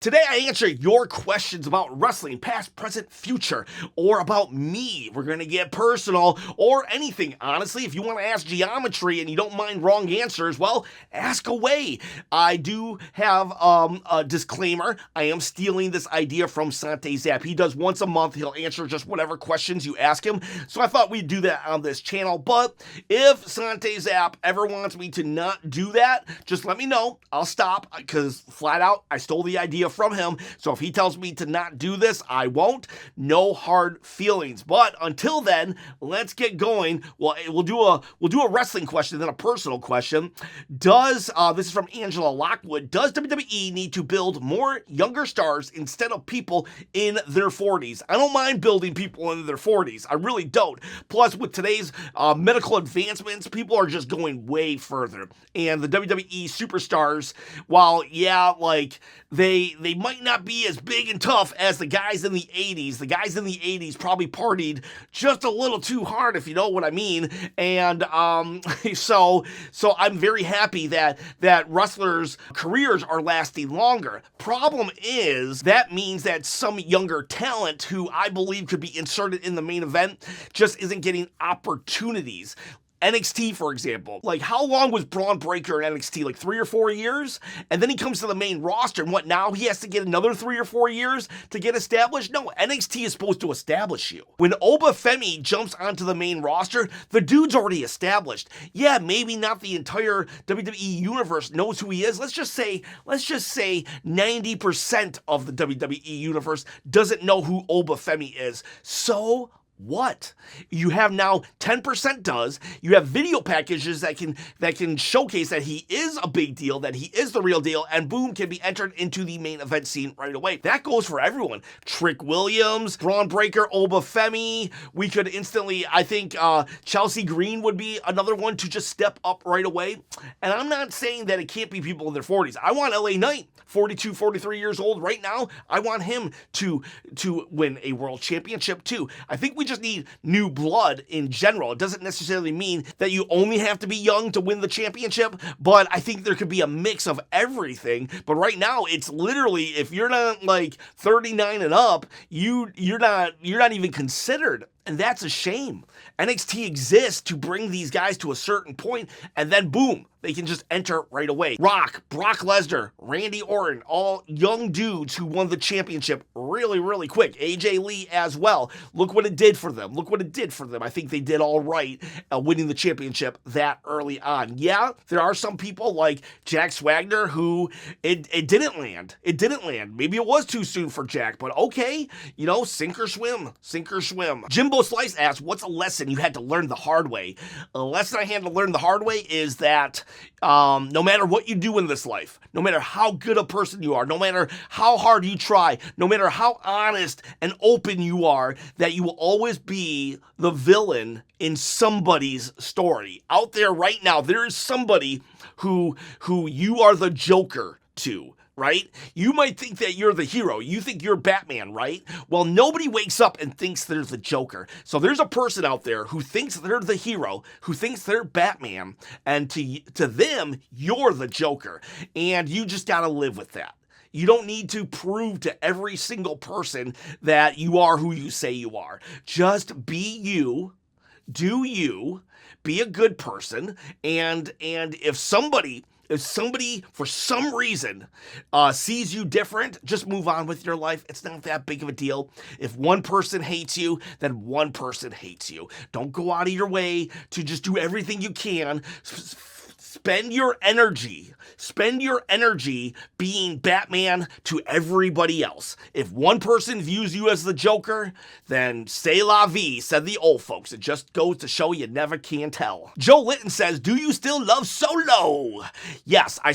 Today I answer your questions about wrestling, past, present, future, or about me. We're going to get personal, or anything. Honestly, if you want to ask geometry and you don't mind wrong answers, well, ask away. I do have a disclaimer. I am stealing this idea from Sante Zap. He does once a month. He'll answer just whatever questions you ask him. So I thought we'd do that on this channel. But if Sante Zap ever wants me to not do that, just let me know. I'll stop, because flat out, I stole the idea from him. So if he tells me to not do this, I won't. No hard feelings. But until then, let's get going. Well, we'll do a wrestling question, then a personal question. This is from Angela Lockwood, does WWE need to build more younger stars instead of people in their 40s? I don't mind building people in their 40s. I really don't. Plus, with today's medical advancements, people are just going way further. And the WWE superstars, while, yeah, like, they might not be as big and tough as the guys in the 80s. The guys in the 80s probably partied just a little too hard, if you know what I mean. And so I'm very happy that wrestlers' careers are lasting longer. Problem is, that means that some younger talent who I believe could be inserted in the main event just isn't getting opportunities. NXT, for example. Like, how long was Braun Breaker in NXT? Like 3 or 4 years? And then he comes to the main roster, and what, now he has to get another 3 or 4 years to get established? No, NXT is supposed to establish you. When Obafemi jumps onto the main roster, the dude's already established. Yeah, maybe not the entire WWE universe knows who he is. Let's just say 90% of the WWE universe doesn't know who Obafemi is. So what? You have now 10% does. You have video packages that can showcase that he is a big deal, that he is the real deal, and boom, can be entered into the main event scene right away. That goes for everyone. Trick Williams, Braun Breaker, Obafemi. We could instantly, I think, Chelsea Green would be another one to just step up right away. And I'm not saying that it can't be people in their 40s. I want LA Knight, 42, 43 years old right now. I want him to win a world championship too. I think we just need new blood in general. It doesn't necessarily mean that you only have to be young to win the championship, but I think there could be a mix of everything. But right now, it's literally, if you're not like 39 and up, you're not even considered. And that's a shame. NXT exists to bring these guys to a certain point, and then boom, they can just enter right away. Rock, Brock Lesnar, Randy Orton, all young dudes who won the championship really, really quick. AJ Lee as well. Look what it did for them. I think they did all right winning the championship that early on. Yeah, there are some people like Jack Swagger who it didn't land. Maybe it was too soon for Jack, but okay, sink or swim. Jimbo Slice asks, what's a lesson you had to learn the hard way? A lesson I had to learn the hard way is that no matter what you do in this life, no matter how good a person you are, no matter how hard you try, no matter how honest and open you are, that you will always be the villain in somebody's story. Out there right now, there is somebody who you are the Joker to. Right? You might think that you're the hero. You think you're Batman, right? Well, nobody wakes up and thinks they're the Joker. So there's a person out there who thinks they're the hero, who thinks they're Batman, and to them, you're the Joker. And you just gotta live with that. You don't need to prove to every single person that you are who you say you are. Just be you, do you, be a good person, and if somebody for some reason sees you different, just move on with your life. It's not that big of a deal. If one person hates you, then one person hates you. Don't go out of your way to just do everything you can. Spend your energy being Batman to everybody else. If one person views you as the Joker, then c'est la vie, said the old folks. It just goes to show you never can tell. Joe Litton says, do you still love Solo? Yes, I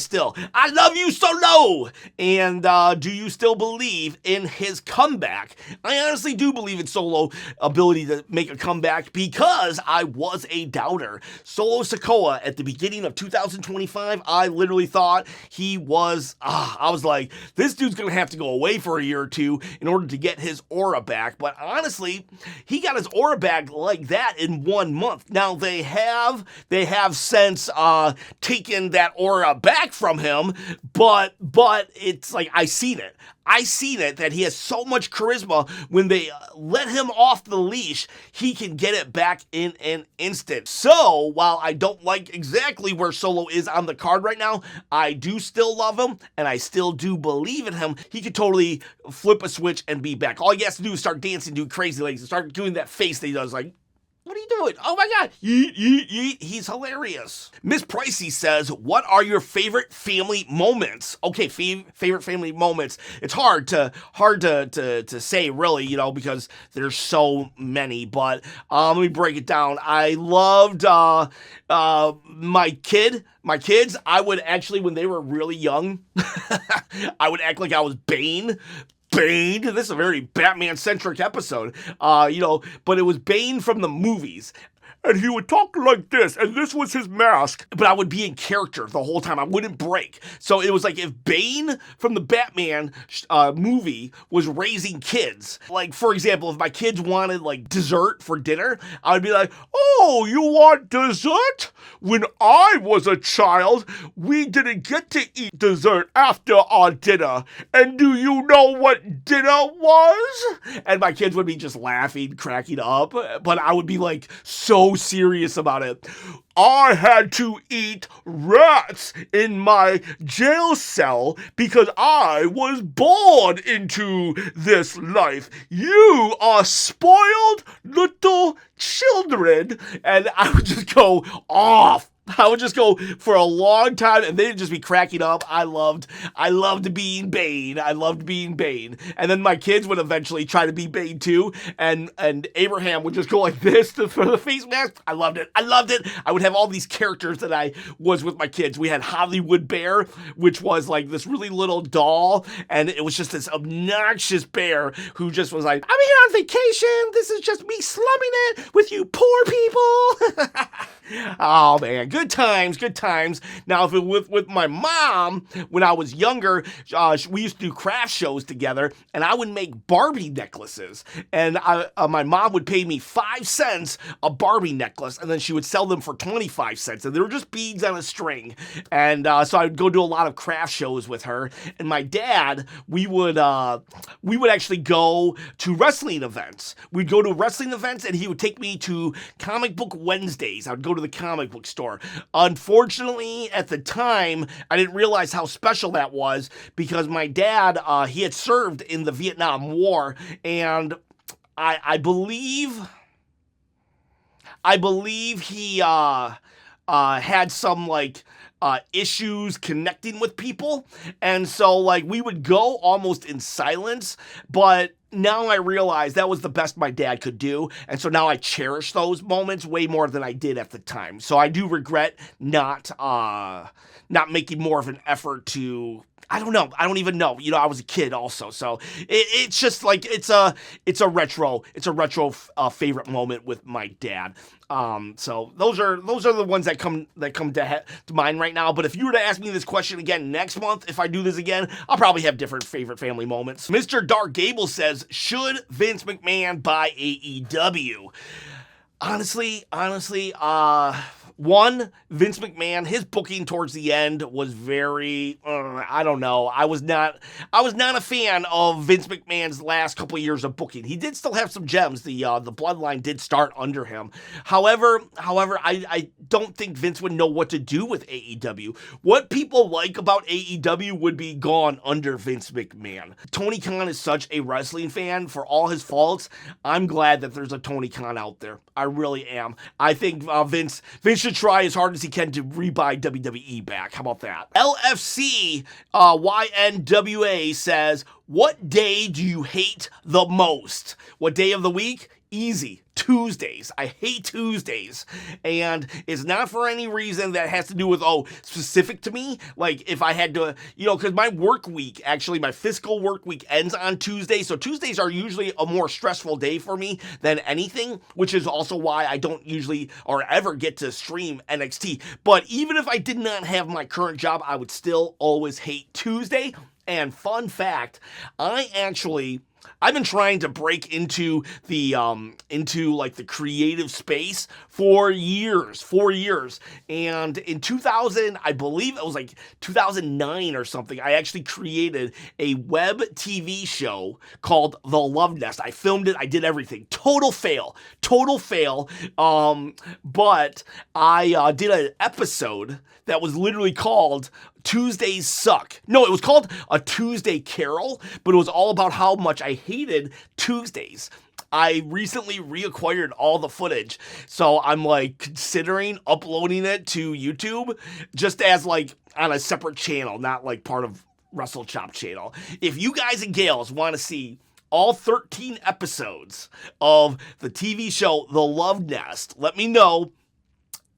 love you, Solo! And do you still believe in his comeback? I honestly do believe in Solo's ability to make a comeback because I was a doubter. Solo Sikoa at the beginning of 2025, I literally thought he was, I was like, this dude's gonna have to go away for a year or two in order to get his aura back. But honestly, he got his aura back like that in 1 month. Now they have since taken that aura back from him, but it's like, I seen it. I seen it that he has so much charisma. When they let him off the leash, he can get it back in an instant. So while I don't like exactly where Solo is on the card right now, I do still love him, and I still do believe in him. He could totally flip a switch and be back. All he has to do is start dancing, do crazy legs, and start doing that face that he does, like, what are you doing? Oh my God. Yeet, yeet, yeet. He's hilarious. Miss Pricey says, what are your favorite family moments? Okay, favorite family moments. It's hard to say, really, because there's so many. But let me break it down. I loved my kids. I would actually, when they were really young, I would act like I was Bane. This is a very Batman-centric episode, but it was Bane from the movies. And he would talk like this, and this was his mask. But I would be in character the whole time. I wouldn't break. So it was like if Bane from the Batman movie was raising kids. Like, for example, if my kids wanted, like, dessert for dinner, I would be like, oh, you want dessert? When I was a child, we didn't get to eat dessert after our dinner. And do you know what dinner was? And my kids would be just laughing, cracking up. But I would be, like, so serious about it. I had to eat rats in my jail cell because I was born into this life. You are spoiled little children. And I would just go off. I would just go for a long time, and they'd just be cracking up. I loved being Bane. And then my kids would eventually try to be Bane too, and Abraham would just go like this for the face mask. I loved it. I would have all these characters that I was with my kids. We had Hollywood Bear, which was like this really little doll, and it was just this obnoxious bear who just was like, I'm here on vacation. This is just me slumming it with you poor people. Oh man, good times. Now, if it was with my mom, when I was younger, we used to do craft shows together, and I would make Barbie necklaces. And my mom would pay me 5 cents a Barbie necklace, and then she would sell them for 25 cents. And they were just beads on a string. And so I would go do a lot of craft shows with her. And my dad, we would actually go to wrestling events. We'd go to wrestling events, and he would take me to Comic Book Wednesdays. I would go to the comic book store. Unfortunately, at the time, I didn't realize how special that was because my dad, he had served in the Vietnam War, and I believe he had some issues connecting with people, and so we would go almost in silence, but now I realize that was the best my dad could do, and so now I cherish those moments way more than I did at the time. So I do regret not making more of an effort to. I don't know. I don't even know. I was a kid also, so it's just it's a retro favorite moment with my dad. So those are the ones that come to mind right now. But if you were to ask me this question again next month, if I do this again, I'll probably have different favorite family moments. Mr. Dark Gable says, should Vince McMahon buy AEW? Honestly, one, Vince McMahon, his booking towards the end was very, I don't know. I was not a fan of Vince McMahon's last couple of years of booking. He did still have some gems. The bloodline did start under him. However, I don't think Vince would know what to do with AEW. What people like about AEW would be gone under Vince McMahon. Tony Khan is such a wrestling fan. For all his faults, I'm glad that there's a Tony Khan out there. I really am. I think Vince should try as hard as he can to rebuy WWE back. How about that? LFC YNWA says, what day do you hate the most? What day of the week? Easy. Tuesdays. I hate Tuesdays. And it's not for any reason that has to do with, specific to me. Like, if I had to, because my work week, actually, my fiscal work week ends on Tuesday. So Tuesdays are usually a more stressful day for me than anything, which is also why I don't usually or ever get to stream NXT. But even if I did not have my current job, I would still always hate Tuesday. And fun fact, I actually I've been trying to break into the like the creative space for years. And in 2000, I believe it was like 2009 or something, I actually created a web TV show called The Love Nest. I filmed it, I did everything. Total fail. But I did an episode that was literally called Tuesdays Suck. No, it was called A Tuesday Carol, but it was all about how much I hated Tuesdays. I recently reacquired all the footage, so I'm like considering uploading it to YouTube just as like on a separate channel, not like part of wrestlechop channel. If you guys and gals want to see all 13 episodes of the TV show The Love Nest, let me know.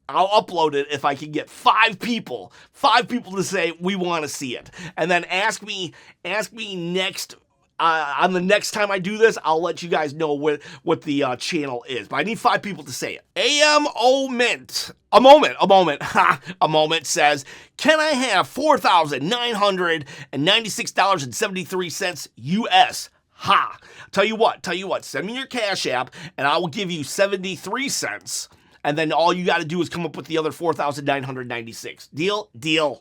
I'll upload it if I can get 5 people to say we want to see it. And then ask me next, on the next time I do this, I'll let you guys know what the channel is. But I need 5 people to say it. A moment says, can I have $4,996.73 US? Ha! Tell you what, send me your Cash App and I will give you 73 cents. And then all you got to do is come up with the other 4,996. Deal?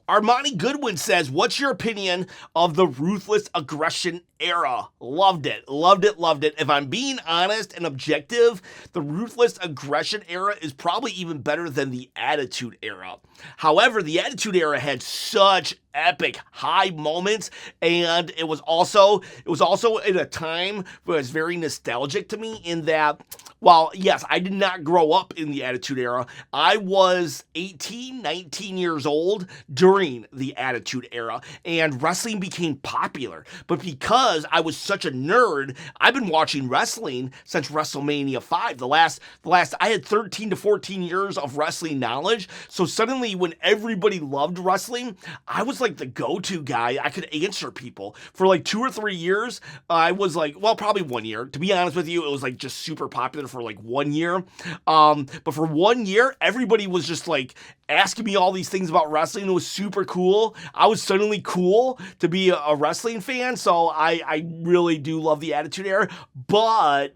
Armani Goodwin says, what's your opinion of the Ruthless Aggression era? Loved it. If I'm being honest and objective, the Ruthless Aggression era is probably even better than the Attitude era. However, the Attitude era had such epic high moments, and it was also in a time where it's very nostalgic to me in that, while yes, I did not grow up in the Attitude era, I was 18, 19 years old during the Attitude era, and wrestling became popular. But because I was such a nerd, I've been watching wrestling since WrestleMania 5. The last I had 13 to 14 years of wrestling knowledge. So suddenly when everybody loved wrestling, I was like the go-to guy. I could answer people. For like 2 or 3 years, I was like, well, probably 1 year. To be honest with you, it was like just super popular for like 1 year. But for 1 year, everybody was just like asking me all these things about wrestling. It was super cool. I was suddenly cool to be a wrestling fan. So I really do love the Attitude Era. But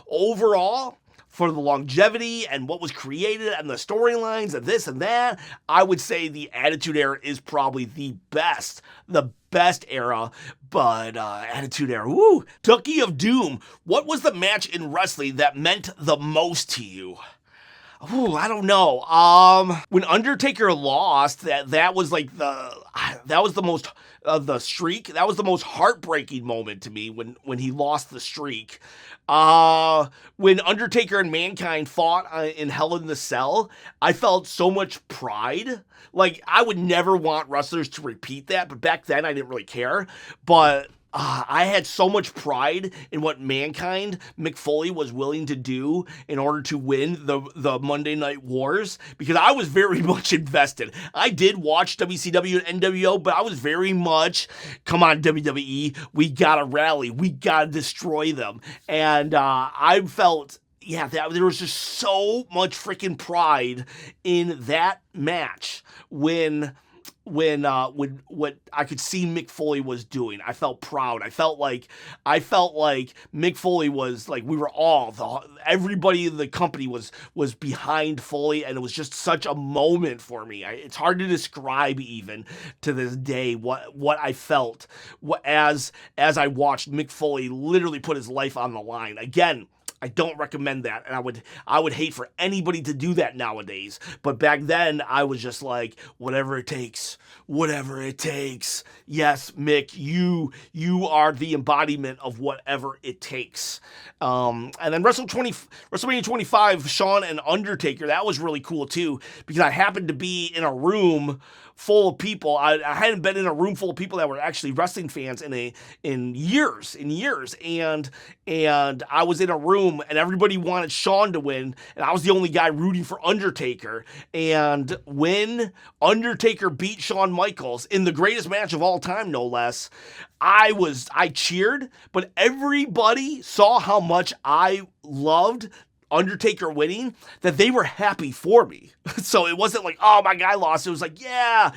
overall, for the longevity and what was created and the storylines and this and that, I would say the Attitude Era is probably the best era. But Attitude Era, woo. Ducky of Doom, what was the match in wrestling that meant the most to you? Ooh, I don't know. When Undertaker lost, that was like that was the most the streak. That was the most heartbreaking moment to me when he lost the streak. When Undertaker and Mankind fought in Hell in the Cell, I felt so much pride. Like, I would never want wrestlers to repeat that, but back then I didn't really care. But I had so much pride in what Mankind, Mick Foley, was willing to do in order to win the Monday Night Wars, because I was very much invested. I did watch WCW and NWO, but I was very much, come on WWE, we gotta rally, we gotta destroy them. And I felt, yeah, that there was just so much freaking pride in that match when what I could see Mick Foley was doing. I felt proud. I felt like Mick Foley was like, we were all, everybody in the company was behind Foley, and it was just such a moment for me. It's hard to describe even to this day what I felt as I watched Mick Foley literally put his life on the line. Again, I don't recommend that, and I would hate for anybody to do that nowadays. But back then, I was just like, whatever it takes. Yes, Mick, you are the embodiment of whatever it takes. And then WrestleMania 25, Shawn and Undertaker, that was really cool too, because I happened to be in a room full of people. I hadn't been in a room full of people that were actually wrestling fans in years, and I was in a room and everybody wanted Shawn to win, and I was the only guy rooting for Undertaker. And when Undertaker beat Shawn Michaels in the greatest match of all time, no less, I cheered, but everybody saw how much I loved Undertaker winning, that they were happy for me. So it wasn't like, oh, my guy lost. It was like, yeah,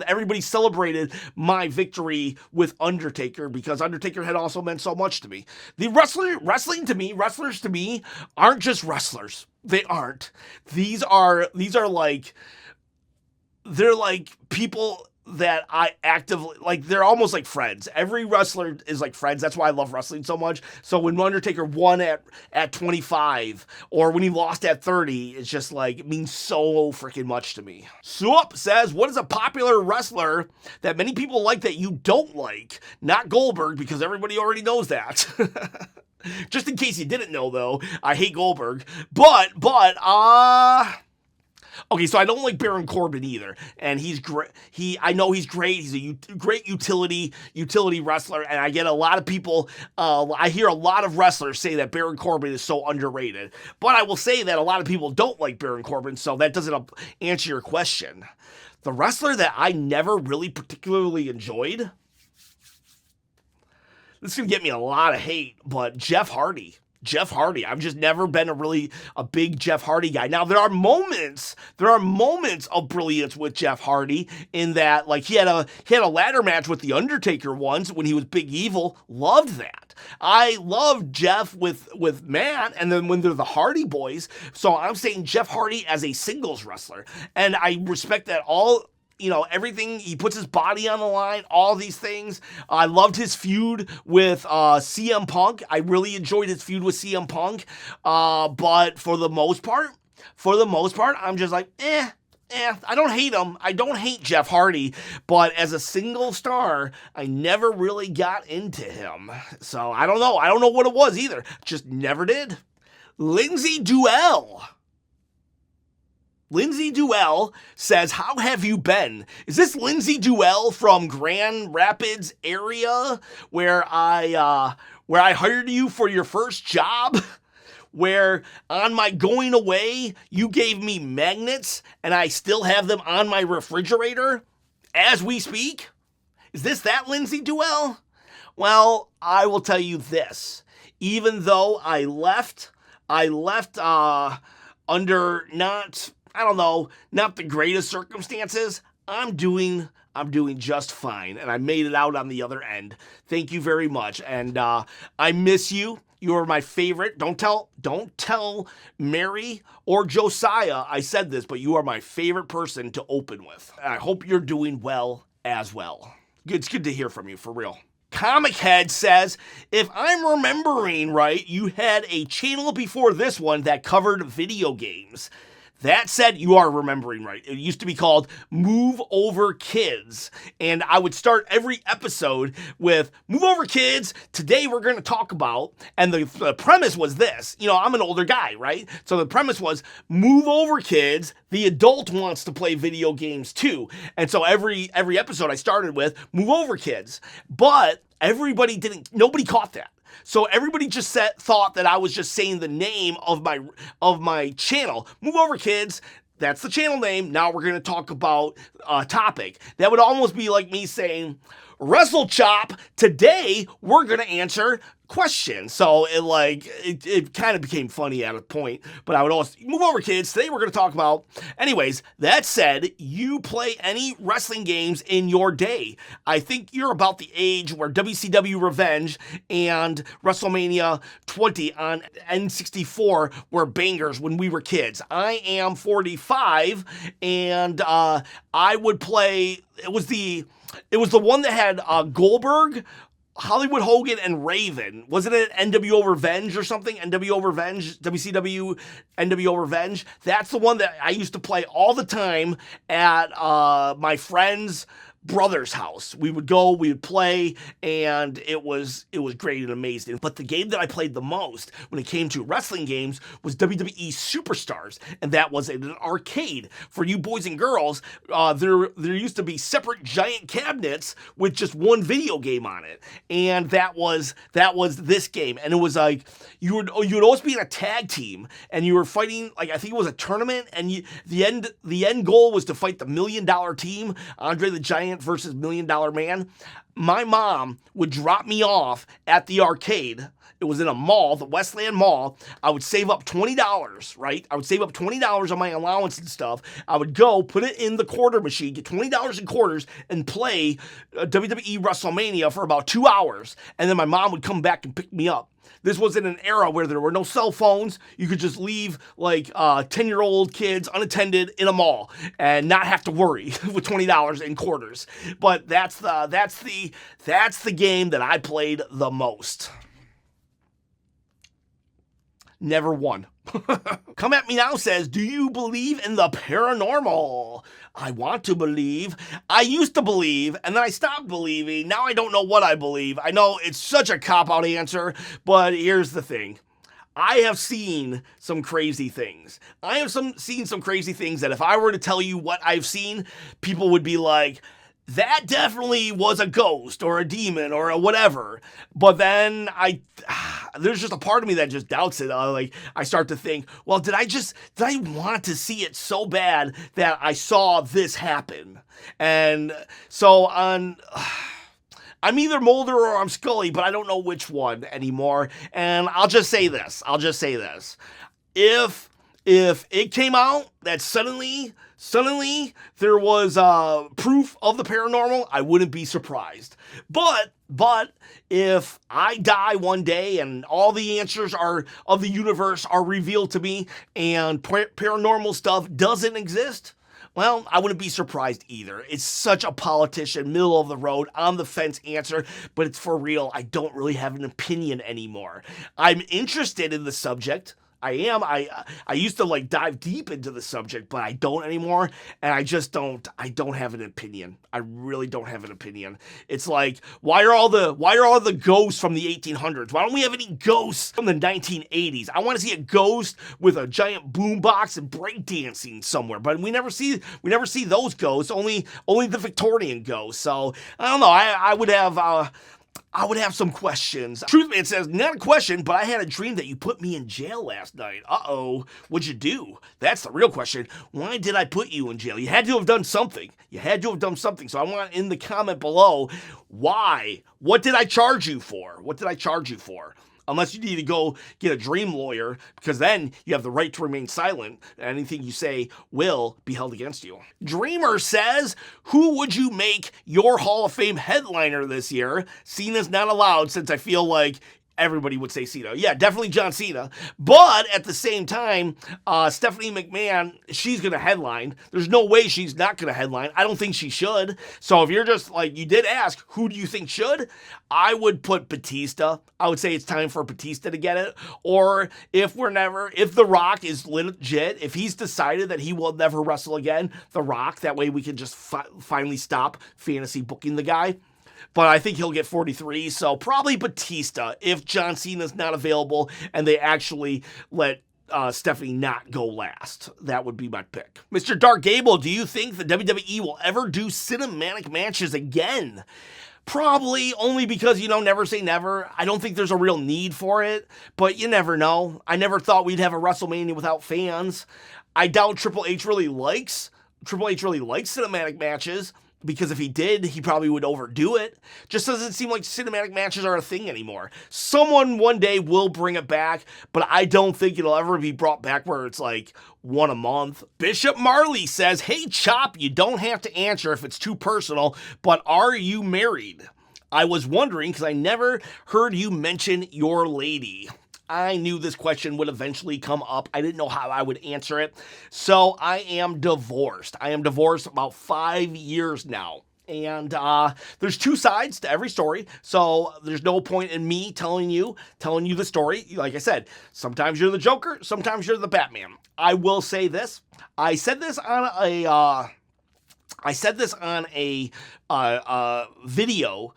everybody celebrated my victory with Undertaker because Undertaker had also meant so much to me. The wrestlers to me aren't just wrestlers. They aren't. These are like, they're like people that I actively, like, they're almost like friends. Every wrestler is like friends. That's why I love wrestling so much. So when Undertaker won at 25 or when he lost at 30, it's just like, it means so freaking much to me. Sup says, what is a popular wrestler that many people like that you don't like? Not Goldberg, because everybody already knows that. Just in case you didn't know, though, I hate Goldberg. Okay, so I don't like Baron Corbin either, and he's great. I know he's great. He's a great utility wrestler, and I get a lot of people. I hear a lot of wrestlers say that Baron Corbin is so underrated. But I will say that a lot of people don't like Baron Corbin, so that doesn't answer your question. The wrestler that I never really particularly enjoyed. This is gonna get me a lot of hate, but Jeff Hardy. I've just never been a big Jeff Hardy guy. Now there are moments of brilliance with Jeff Hardy in that, like, he had a ladder match with The Undertaker once when he was Big Evil. Loved that. I loved Jeff with Matt, and then when they're the Hardy Boys. So I'm saying Jeff Hardy as a singles wrestler, and I respect that all. Everything, he puts his body on the line, all these things. I loved his feud with CM Punk. I really enjoyed his feud with CM Punk. But for the most part, I'm just like, I don't hate him. I don't hate Jeff Hardy. But as a single star, I never really got into him. So I don't know. I don't know what it was either. Just never did. Lindsay Duell says, how have you been? Is this Lindsay Duell from Grand Rapids area where I hired you for your first job? Where on my going away, you gave me magnets and I still have them on my refrigerator as we speak? Is this that Lindsay Duell? Well, I will tell you this. Even though I left under not the greatest circumstances, I'm doing just fine, and I made it out on the other end. Thank you very much, and I miss you. You are my favorite. Don't tell Mary or Josiah I said this, but you are my favorite person to open with. I hope you're doing well as well. It's good to hear from you, for real. Comic Head says, if I'm remembering right, you had a channel before this one that covered video games. That said, you are remembering right. It used to be called Move Over Kids. And I would start every episode with, Move Over Kids, today we're going to talk about, and the premise was this. I'm an older guy, right? So the premise was, Move Over Kids, the adult wants to play video games too. And so every episode I started with, Move Over Kids. But nobody caught that. So everybody just thought that I was just saying the name of my channel. Move Over Kids, that's the channel name. Now we're going to talk about a topic. That would almost be like me saying, WrestleChop, today we're going to answer questions. So it kind of became funny at a point, but I would always, Move Over Kids, today we're going to talk about. Anyways, that said, you play any wrestling games in your day. I think you're about the age where WCW Revenge and WrestleMania 20 on N64 were bangers when we were kids. I am 45, and I would play, it was the one that had Goldberg, Hollywood Hogan, and Raven. Wasn't it NWO Revenge or something? NWO Revenge, WCW NWO Revenge. That's the one that I used to play all the time at my friend's brother's house. We would play, and it was great and amazing. But the game that I played the most when it came to wrestling games was WWE Superstars, and that was an arcade. For you boys and girls, there used to be separate giant cabinets with just one video game on it, and that was this game. And it was like you would always be in a tag team, and you were fighting, like, I think it was a tournament, and the end goal was to fight the $1 Million Team, Andre the Giant versus $1 Million Man. my mom would drop me off at the arcade. It was in a mall, the Westland Mall. I would save up $20, right? I would save up $20 on my allowance and stuff. I would go, put it in the quarter machine, get $20 in quarters, and play WWE WrestleMania for about 2 hours. And then my mom would come back and pick me up. This was in an era where there were no cell phones. You could just leave like 10-year-old kids unattended in a mall and not have to worry with $20 in quarters. But that's the game that I played the most. Never won. Come At Me Now says, do you believe in the paranormal? I want to believe. I used to believe, and then I stopped believing. Now I don't know what I believe. I know it's such a cop-out answer, but here's the thing. I have seen some crazy things. I have seen some crazy things that if I were to tell you what I've seen, people would be like, that definitely was a ghost or a demon or a whatever. But then there's just a part of me that just doubts it. Like I start to think, well, did I want to see it so bad that I saw this happen? And so I'm either Mulder or I'm Scully, but I don't know which one anymore. And I'll just say this. If it came out that suddenly there was proof of the paranormal, I wouldn't be surprised. But if I die one day and all the answers of the universe are revealed to me and paranormal stuff doesn't exist, well, I wouldn't be surprised either. It's such a politician, middle of the road, on the fence answer, but it's for real. I don't really have an opinion anymore. I'm interested in the subject. I am. I used to like dive deep into the subject, but I don't anymore. And I don't have an opinion. I really don't have an opinion. It's like, why are all the ghosts from the 1800s? Why don't we have any ghosts from the 1980s? I want to see a ghost with a giant boombox and breakdancing somewhere, but we never see those ghosts, only the Victorian ghosts. So I don't know. I would have some questions. Truthman says, not a question, but I had a dream that you put me in jail last night. Uh-oh, what'd you do? That's the real question. Why did I put you in jail? You had to have done something. So I want in the comment below, why? What did I charge you for? Unless you need to go get a dream lawyer, because then you have the right to remain silent. Anything you say will be held against you. Dreamer says, who would you make your Hall of Fame headliner this year? Cena's not allowed, since I feel like everybody would say Cena. Yeah, definitely John Cena. But at the same time, Stephanie McMahon, she's going to headline. There's no way she's not going to headline. I don't think she should. So if you're just like, you did ask, who do you think should? I would put Batista. I would say it's time for Batista to get it. Or if The Rock is legit, if he's decided that he will never wrestle again, The Rock, that way we can just finally stop fantasy booking the guy. But I think he'll get 43, so probably Batista if John Cena's not available and they actually let Stephanie not go last. That would be my pick. Mr. Dark Gable, do you think the WWE will ever do cinematic matches again? Probably, only because, never say never. I don't think there's a real need for it, but you never know. I never thought we'd have a WrestleMania without fans. I doubt Triple H really likes cinematic matches. Because if he did, he probably would overdo it. Just doesn't seem like cinematic matches are a thing anymore. Someone one day will bring it back, but I don't think it'll ever be brought back where it's like one a month. Bishop Marley says, hey, Chop, you don't have to answer if it's too personal, but are you married? I was wondering because I never heard you mention your lady. I knew this question would eventually come up. I didn't know how I would answer it. So I am divorced. I am divorced about 5 years now. And there's two sides to every story. So there's no point in me telling you the story. Like I said, sometimes you're the Joker, sometimes you're the Batman. I will say this. I said this on a video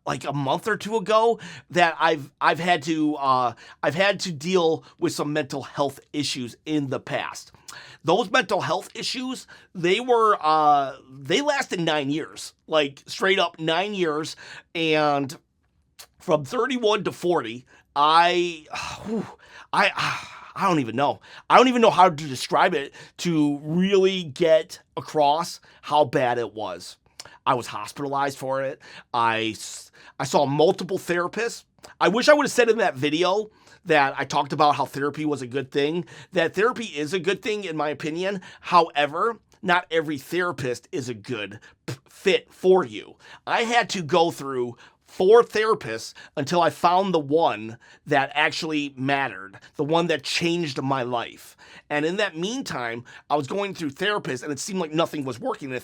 like a month or two ago, that I've had to deal with some mental health issues in the past. Those mental health issues, they lasted 9 years, like straight up 9 years. And from 31 to 40, I don't even know. I don't even know how to describe it to really get across how bad it was. I was hospitalized for it. I saw multiple therapists. I wish I would have said in that video that I talked about how therapy was a good thing. That therapy is a good thing, in my opinion. However, not every therapist is a good fit for you. I had to go through 4 therapists until I found the one that actually mattered, the one that changed my life. And in that meantime, I was going through therapists, and it seemed like nothing was working. It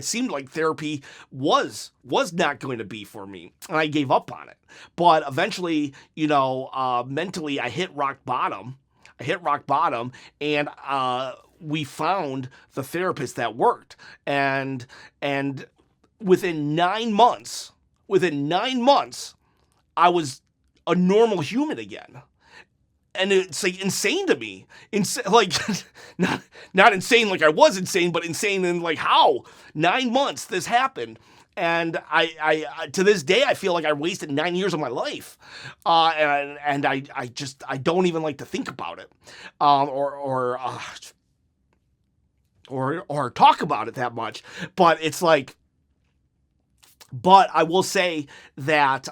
seemed like therapy was not going to be for me, and I gave up on it. But eventually, mentally, I hit rock bottom. And we found the therapist that worked. And within 9 months, I was a normal human again. And it's like insane to me. Like not insane like I was insane, but insane in like how 9 months this happened. And I to this day I feel like I wasted 9 years of my life, and I don't even like to think about it, or talk about it that much. But it's like. But I will say that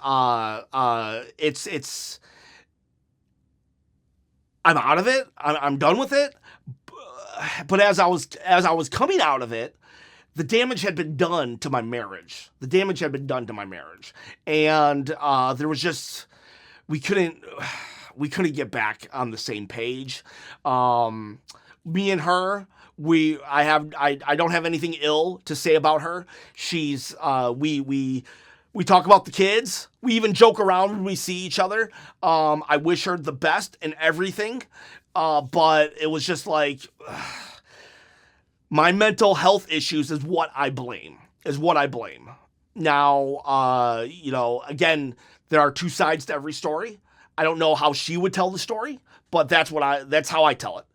it's I'm out of it. I'm done with it. But as I was coming out of it, the damage had been done to my marriage. And there was just we couldn't get back on the same page. Me and her. I don't have anything ill to say about her. She's we talk about the kids. We even joke around when we see each other. I wish her the best in everything. But it was just like my mental health issues is what I blame. Now, again, there are 2 sides to every story. I don't know how she would tell the story, but that's how I tell it.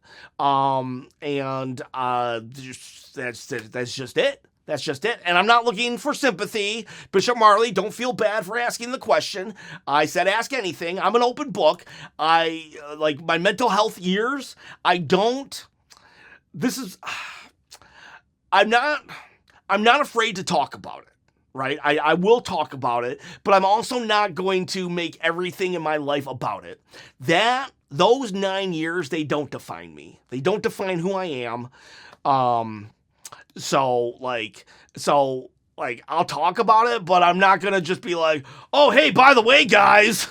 That's just it. And I'm not looking for sympathy. Bishop Marley, don't feel bad for asking the question. I said ask anything. I'm an open book. Like my mental health years, I'm not afraid to talk about it. Right? I will talk about it, but I'm also not going to make everything in my life about it. Those 9 years, they don't define me. They don't define who I am. So I'll talk about it, but I'm not going to just be like, oh, hey, by the way, guys,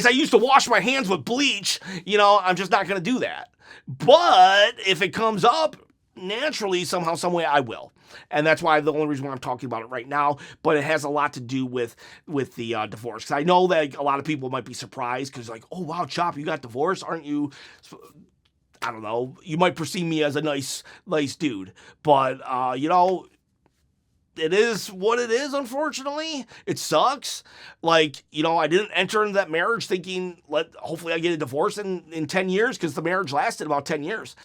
I used to wash my hands with bleach. I'm just not going to do that. But if it comes up naturally, somehow, some way, I will. And that's why the only reason why I'm talking about it right now, but it has a lot to do with the divorce. Because I know that a lot of people might be surprised because like, oh, wow, Chop, you got divorced? Aren't you, I don't know, you might perceive me as a nice dude. But, it is what it is, unfortunately. It sucks. Like, I didn't enter into that marriage thinking, hopefully I get a divorce in 10 years, because the marriage lasted about 10 years.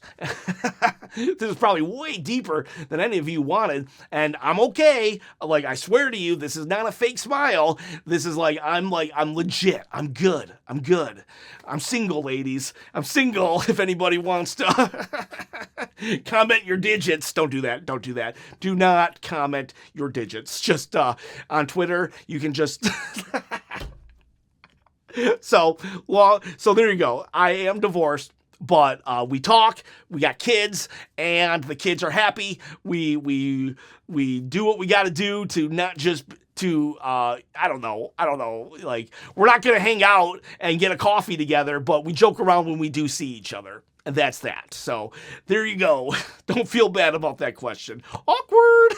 This is probably way deeper than any of you wanted, and I'm okay. Like, I swear to you, this is not a fake smile. This is I'm legit. I'm good. I'm single, ladies. I'm single, if anybody wants to comment your digits. Don't do that. Do not comment your digits. Just on Twitter, you can just so there you go. I am divorced, but we talk, we got kids, and the kids are happy. We do what we got to do to not just I don't know, like, we're not going to hang out and get a coffee together, but we joke around when we do see each other. And that's that. So there you go. Don't feel bad about that question. Awkward.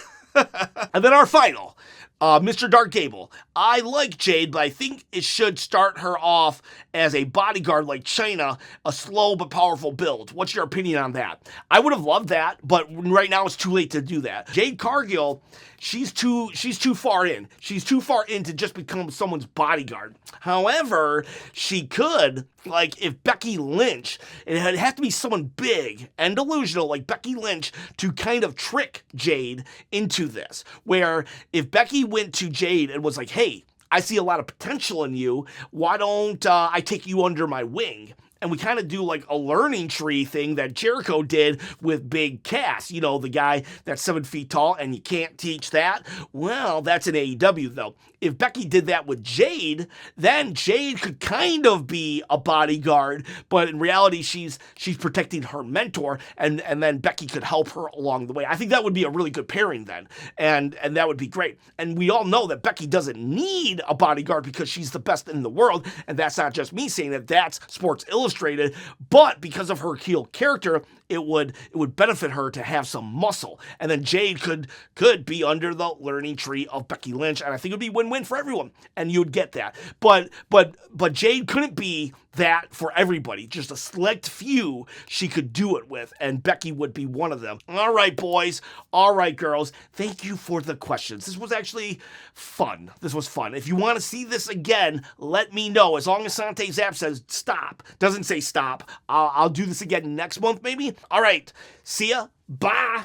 And then our final, Mr. Dark Gable. I like Jade, but I think it should start her off as a bodyguard like China, a slow but powerful build. What's your opinion on that? I would have loved that, but right now it's too late to do that. Jade Cargill, she's too far in. She's too far in to just become someone's bodyguard. However, she could, like, if Becky Lynch, it would have to be someone big and delusional like Becky Lynch to kind of trick Jade into this. Where if Becky went to Jade and was like, hey, I see a lot of potential in you. Why don't I take you under my wing? and we kind of do like a learning tree thing that Jericho did with Big Cass, you know, the guy that's 7 feet tall, and you can't teach that. Well, that's an AEW though. If Becky did that with Jade, then Jade could kind of be a bodyguard, but in reality, she's protecting her mentor, and then Becky could help her along the way. I think that would be a really good pairing then, and that would be great. And we all know that Becky doesn't need a bodyguard because she's the best in the world, and that's not just me saying that. That's Sports Illustrated. But because of her heel character, it would benefit her to have some muscle, and then Jade could be under the learning tree of Becky Lynch, and I think it would be win-win for everyone, and you'd get that. But Jade couldn't be that for everybody. Just a select few she could do it with, and Becky would be one of them. All right, boys. All right, girls. Thank you for the questions. This was actually fun. This was fun. If you want to see this again, let me know. As long as Sante's app says stop, doesn't say stop, I'll do this again next month maybe. All right. See ya. Bye.